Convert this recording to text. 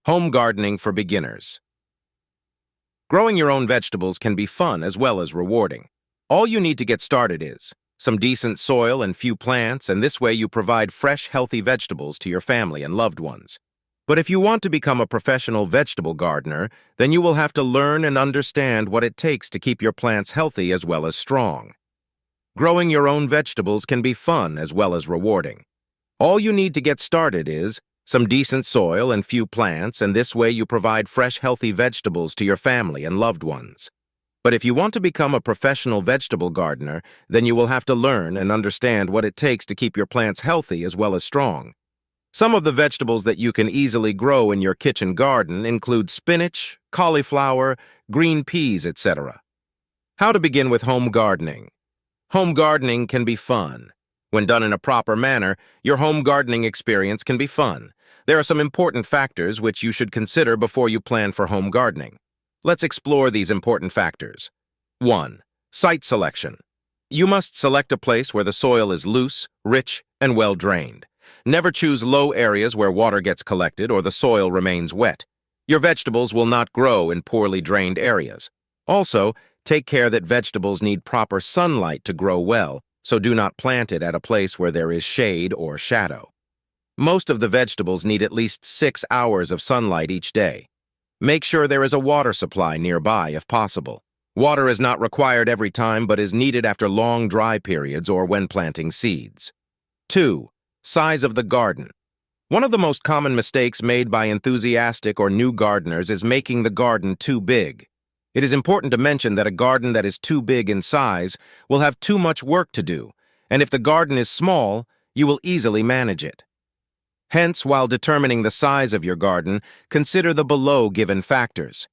Home gardening for beginners. Growing your own vegetables can be fun as well as rewarding. All you need to get started is some decent soil and few plants, and this way you provide fresh, healthy vegetables to your family and loved ones. But if you want to become a professional vegetable gardener, then you will have to learn and understand what it takes to keep your plants healthy as well as strong. Growing your own vegetables can be fun as well as rewarding. All you need to get started is some decent soil and few plants, and this way you provide fresh, healthy vegetables to your family and loved ones. But if you want to become a professional vegetable gardener, then you will have to learn and understand what it takes to keep your plants healthy as well as strong. Some of the vegetables that you can easily grow in your kitchen garden include spinach, cauliflower, green peas, etc. How to begin with home gardening. Home gardening can be fun. When done in a proper manner, your home gardening experience can be fun. There are some important factors which you should consider before you plan for home gardening. Let's explore these important factors. 1. Site selection. You must select a place where the soil is loose, rich, and well drained. Never choose low areas where water gets collected or the soil remains wet. Your vegetables will not grow in poorly drained areas. Also, take care that vegetables need proper sunlight to grow well, so do not plant it at a place where there is shade or shadow. Most of the vegetables need at least 6 hours of sunlight each day. Make sure there is a water supply nearby if possible. Water is not required every time but is needed after long dry periods or when planting seeds. 2. Size of the garden. One of the most common mistakes made by enthusiastic or new gardeners is making the garden too big. It is important to mention that a garden that is too big in size will have too much work to do, and if the garden is small, you will easily manage it. Hence, while determining the size of your garden, consider the below given factors.